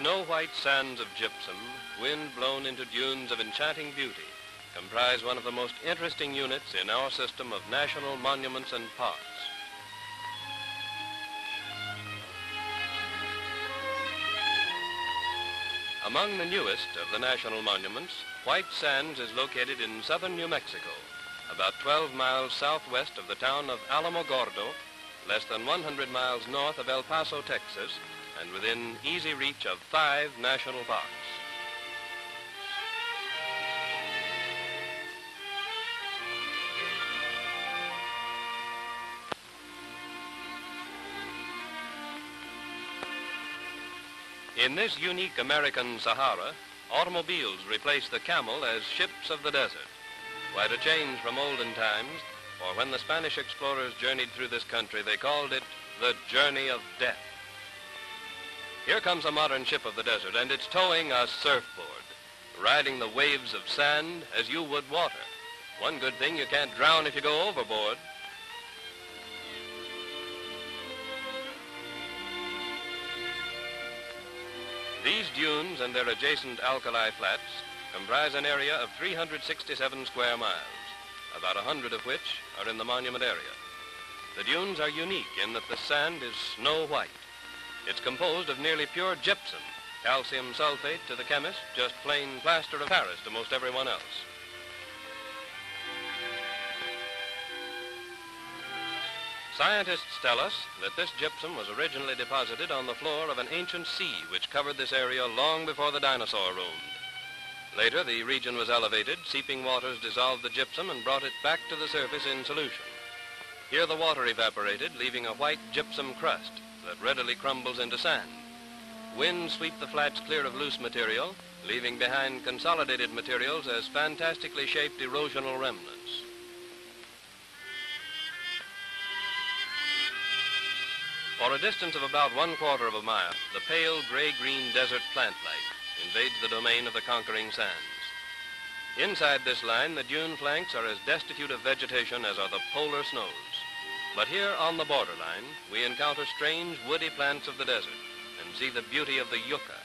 snow-white sands of gypsum, wind-blown into dunes of enchanting beauty, comprise one of the most interesting units in our system of national monuments and parks. Among the newest of the national monuments, White Sands is located in southern New Mexico, about 12 miles southwest of the town of Alamogordo, less than 100 miles north of El Paso, Texas, and within easy reach of 5 national parks. In this unique American Sahara, automobiles replace the camel as ships of the desert. Quite a change from olden times, for when the Spanish explorers journeyed through this country, they called it the journey of death. Here comes a modern ship of the desert, and it's towing a surfboard, riding the waves of sand as you would water. One good thing, you can't drown if you go overboard. These dunes and their adjacent alkali flats comprise an area of 367 square miles, about 100 of which are in the monument area. The dunes are unique in that the sand is snow white. It's composed of nearly pure gypsum, calcium sulfate to the chemist, just plain plaster of Paris to most everyone else. Scientists tell us that this gypsum was originally deposited on the floor of an ancient sea which covered this area long before the dinosaur roamed. Later, the region was elevated, seeping waters dissolved the gypsum and brought it back to the surface in solution. Here the water evaporated, leaving a white gypsum crust that readily crumbles into sand. Winds sweep the flats clear of loose material, leaving behind consolidated materials as fantastically shaped erosional remnants. For a distance of about 1/4 of a mile, the pale gray-green desert plant life invades the domain of the conquering sands. Inside this line, the dune flanks are as destitute of vegetation as are the polar snows. But here on the borderline, we encounter strange woody plants of the desert and see the beauty of the yucca.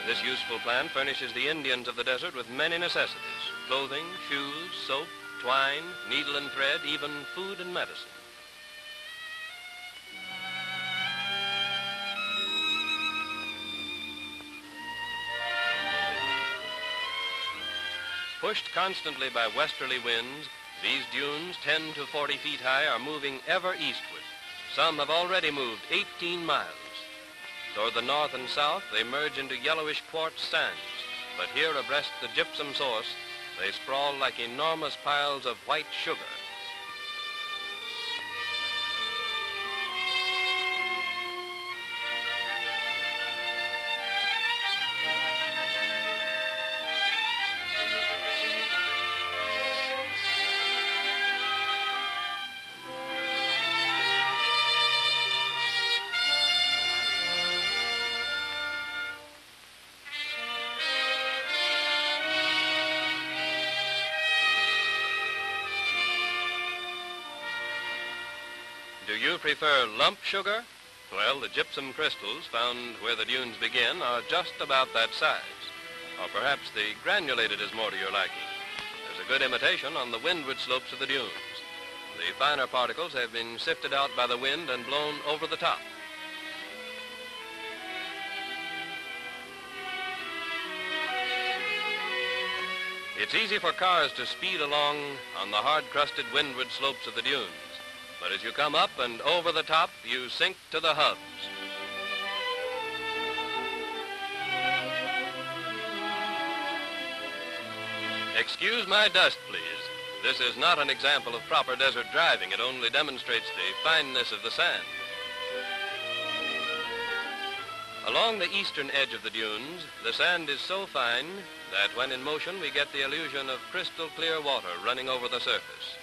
This useful plant furnishes the Indians of the desert with many necessities: clothing, shoes, soap, twine, needle and thread, even food and medicine. Pushed constantly by westerly winds, these dunes, 10 to 40 feet high, are moving ever eastward. Some have already moved 18 miles. Toward the north and south, they merge into yellowish quartz sands, but here abreast the gypsum source, they sprawl like enormous piles of white sugar. Do you prefer lump sugar? Well, the gypsum crystals found where the dunes begin are just about that size. Or perhaps the granulated is more to your liking. There's a good imitation on the windward slopes of the dunes. The finer particles have been sifted out by the wind and blown over the top. It's easy for cars to speed along on the hard-crusted windward slopes of the dunes. But as you come up and over the top, you sink to the hubs. Excuse my dust, please. This is not an example of proper desert driving. It only demonstrates the fineness of the sand. Along the eastern edge of the dunes, the sand is so fine that when in motion we get the illusion of crystal clear water running over the surface.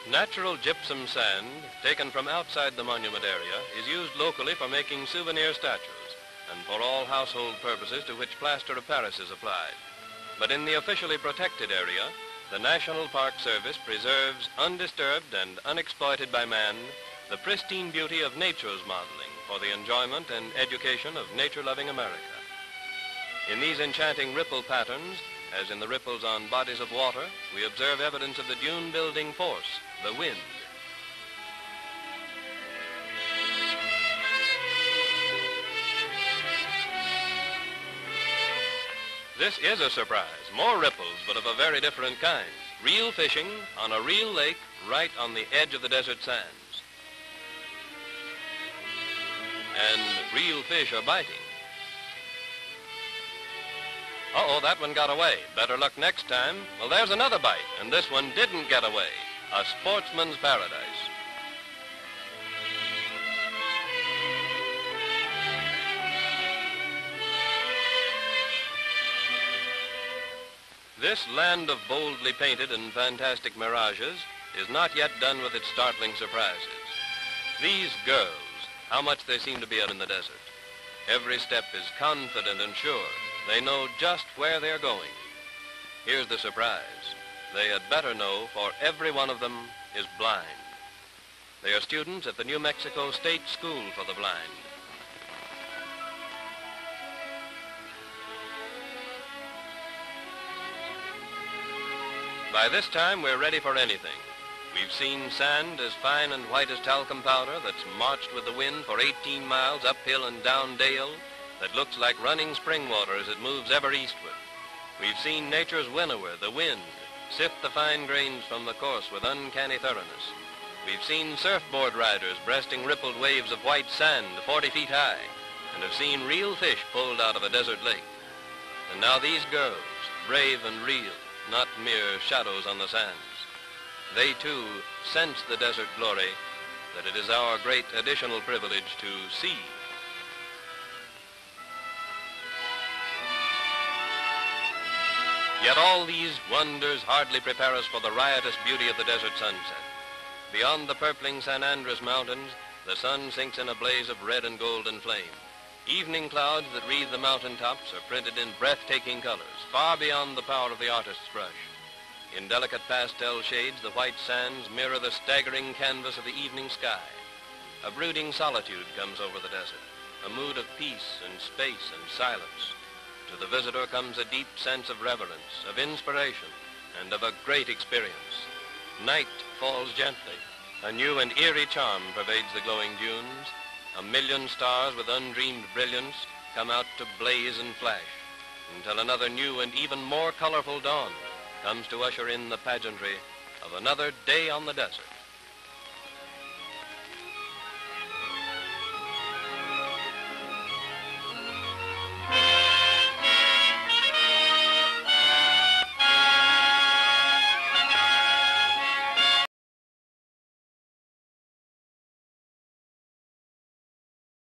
Natural gypsum sand, taken from outside the monument area, is used locally for making souvenir statues. and for all household purposes to which plaster of Paris is applied. But in the officially protected area, the National Park Service preserves, undisturbed and unexploited by man, the pristine beauty of nature's modeling for the enjoyment and education of nature-loving America. In these enchanting ripple patterns, as in the ripples on bodies of water, we observe evidence of the dune-building force, the wind. This is a surprise. More ripples, but of a very different kind. Real fishing on a real lake right on the edge of the desert sands. And real fish are biting. Uh-oh, that one got away. Better luck next time. Well, there's another bite, and this one didn't get away. A sportsman's paradise. This land of boldly painted and fantastic mirages is not yet done with its startling surprises. These girls, how much they seem to be out in the desert. Every step is confident and sure. They know just where they're going. Here's the surprise. They had better know, for every one of them is blind. They are students at the New Mexico State School for the Blind. By this time, we're ready for anything. We've seen sand as fine and white as talcum powder that's marched with the wind for 18 miles uphill and down dale, that looks like running spring water as it moves ever eastward. We've seen nature's winnower, the wind, sift the fine grains from the course with uncanny thoroughness. We've seen surfboard riders breasting rippled waves of white sand 40 feet high, and have seen real fish pulled out of a desert lake. And now these girls, brave and real, not mere shadows on the sands. They, too, sense the desert glory that it is our great additional privilege to see. Yet all these wonders hardly prepare us for the riotous beauty of the desert sunset. Beyond the purpling San Andres Mountains, the sun sinks in a blaze of red and golden flame. Evening clouds that wreathe the mountaintops are printed in breathtaking colors, far beyond the power of the artist's brush. In delicate pastel shades, the white sands mirror the staggering canvas of the evening sky. A brooding solitude comes over the desert, a mood of peace and space and silence. To the visitor comes a deep sense of reverence, of inspiration, and of a great experience. Night falls gently. A new and eerie charm pervades the glowing dunes. A million stars with undreamed brilliance come out to blaze and flash, until another new and even more colorful dawn comes to usher in the pageantry of another day on the desert.